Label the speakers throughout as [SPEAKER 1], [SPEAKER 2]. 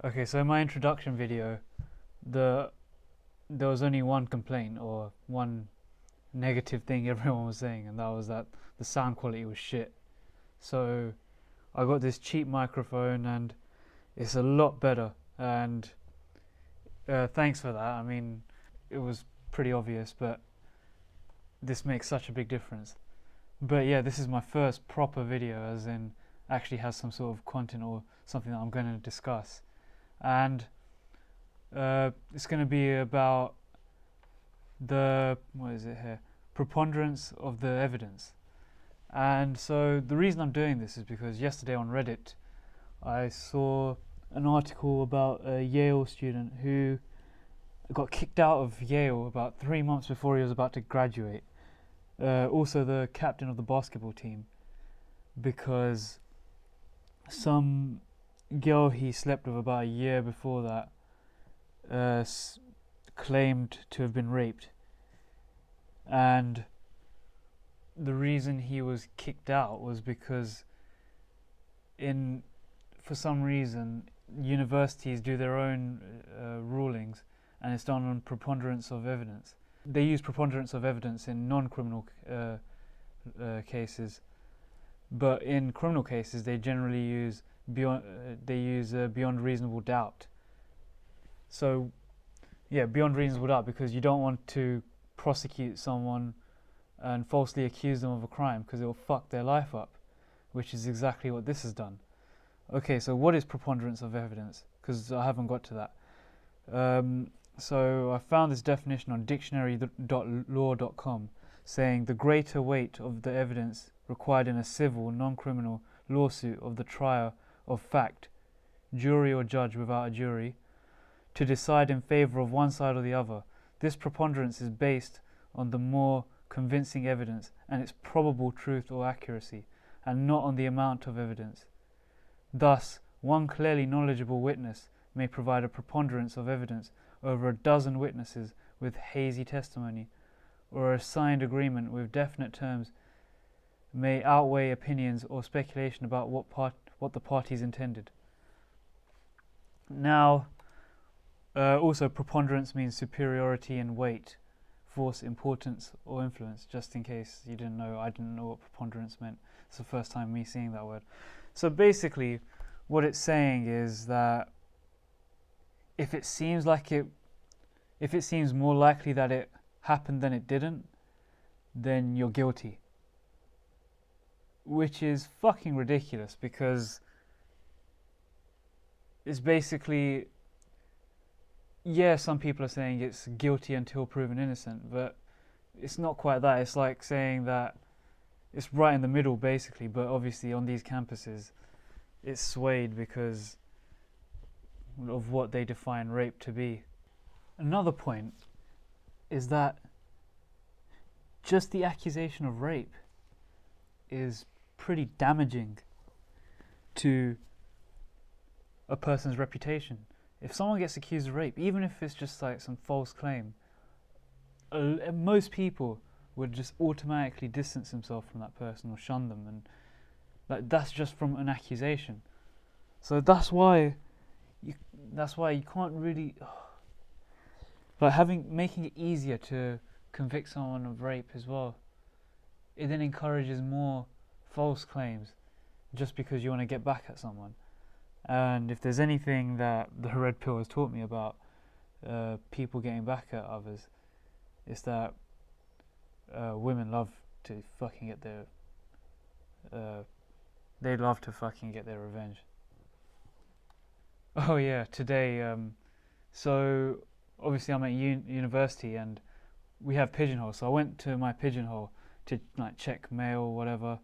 [SPEAKER 1] Okay, so in my introduction video, the there was only one complaint or one negative thing everyone was saying, and that was that the sound quality was shit. So I got this cheap microphone, and it's a lot better. And thanks for that. I mean, it was pretty obvious, but this makes such a big difference. But yeah, this is my first proper video, as in actually has some sort of content or something that I'm going to discuss. And it's going to be about the preponderance of the evidence. And so the reason I'm doing this is because yesterday on Reddit I saw an article about a Yale student who got kicked out of Yale about 3 months before he was about to graduate. Also the captain of the basketball team, because some girl he slept with about a year before that claimed to have been raped, and the reason he was kicked out was because for some reason universities do their own rulings, and it's done on preponderance of evidence. They use preponderance of evidence in non-criminal cases, but in criminal cases they generally use beyond reasonable doubt. So yeah, beyond reasonable doubt, because you don't want to prosecute someone and falsely accuse them of a crime, because it will fuck their life up, which is exactly what this has done. Okay, so what is preponderance of evidence? Because I haven't got to that. So I found this definition on dictionary.law.com, saying the greater weight of the evidence required in a civil, non-criminal lawsuit of the trier of fact, jury or judge without a jury, to decide in favour of one side or the other. This preponderance is based on the more convincing evidence and its probable truth or accuracy, and not on the amount of evidence. Thus, one clearly knowledgeable witness may provide a preponderance of evidence over a dozen witnesses with hazy testimony, or a signed agreement with definite terms may outweigh opinions or speculation about what the parties intended. Now, also preponderance means superiority in weight, force, importance, or influence. Just in case you didn't know, I didn't know what preponderance meant. It's the first time me seeing that word. So basically, what it's saying is that if it seems more likely that it happened than it didn't, then you're guilty. Which is fucking ridiculous, because it's basically, yeah, some people are saying it's guilty until proven innocent, but it's not quite that. It's like saying that it's right in the middle, basically, but obviously on these campuses it's swayed because of what they define rape to be. Another point is that just the accusation of rape is pretty damaging to a person's reputation. If someone gets accused of rape, even if it's just like some false claim, most people would just automatically distance themselves from that person or shun them, and that's just from an accusation. So that's why you can't really making it easier to convict someone of rape as well. It then encourages more false claims just because you want to get back at someone. And if there's anything that the red pill has taught me about people getting back at others, it's that women love to fucking get their they love to fucking get their revenge. Oh yeah, today so obviously I'm at university and we have Pigeonhole, so I went to my Pigeonhole to like check mail or whatever.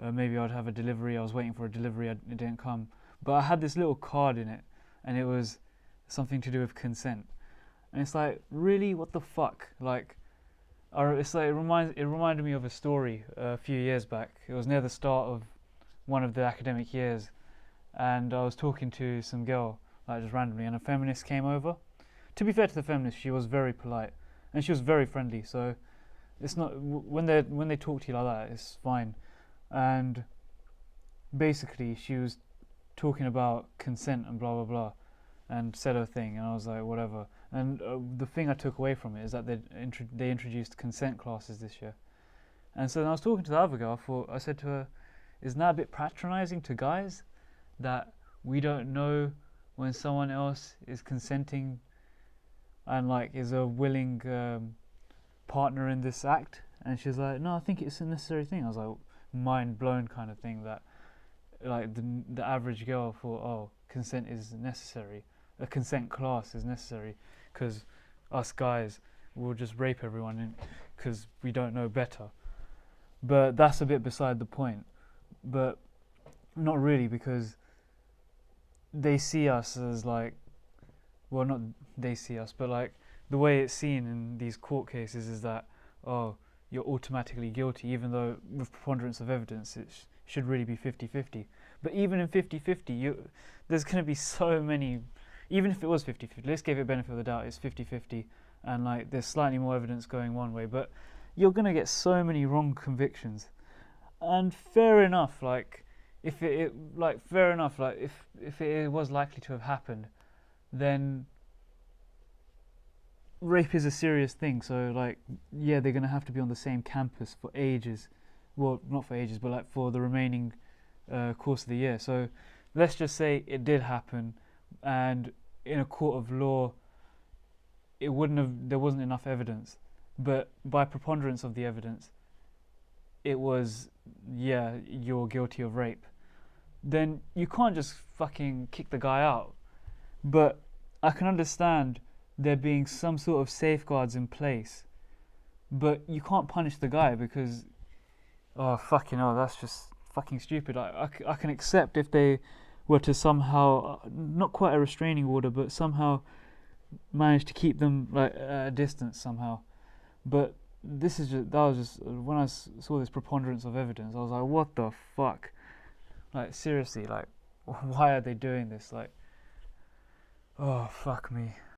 [SPEAKER 1] Maybe I'd have a delivery. I was waiting for a delivery, it didn't come, but I had this little card in it, and it was something to do with consent. And it's like, really, what the fuck? Like, it's like it reminded me of a story a few years back. It was near the start of one of the academic years, and I was talking to some girl, like just randomly, and a feminist came over. To be fair to the feminist, she was very polite and she was very friendly. So it's not when they talk to you like that, it's fine. And basically, she was talking about consent and blah blah blah, and said her thing, and I was like, whatever. And the thing I took away from it is that they introduced consent classes this year. And so then I was talking to the other girl. I said to her, "Isn't that a bit patronising to guys that we don't know when someone else is consenting and like is a willing partner in this act?" And she's like, "No, I think it's a necessary thing." I was like, mind blown kind of thing, that like the average girl thought, oh, consent is necessary, a consent class is necessary, because us guys will just rape everyone because we don't know better. But that's a bit beside the point. But not really, because they see us as like, well, not they see us, but like the way it's seen in these court cases is that, oh, you're automatically guilty, even though with preponderance of evidence it should really be 50-50. But even in 50-50, there's going to be so many, even if it was 50-50, let's give it benefit of the doubt, it's 50-50, and like there's slightly more evidence going one way, but you're going to get so many wrong convictions. And fair enough, like if it was likely to have happened, then rape is a serious thing. So like, yeah, they're gonna have to be on the same campus for ages. Well, not for ages, but like for the remaining course of the year. So let's just say it did happen, and in a court of law, there wasn't enough evidence. But by preponderance of the evidence, it was, yeah, you're guilty of rape. Then you can't just fucking kick the guy out. But I can understand there being some sort of safeguards in place, but you can't punish the guy because, oh fucking hell, that's just fucking stupid. I can accept if they were to somehow, not quite a restraining order, but somehow manage to keep them like at a distance somehow. But that was just when I saw this preponderance of evidence, I was like, what the fuck? Like seriously, like why are they doing this? Like, oh fuck me.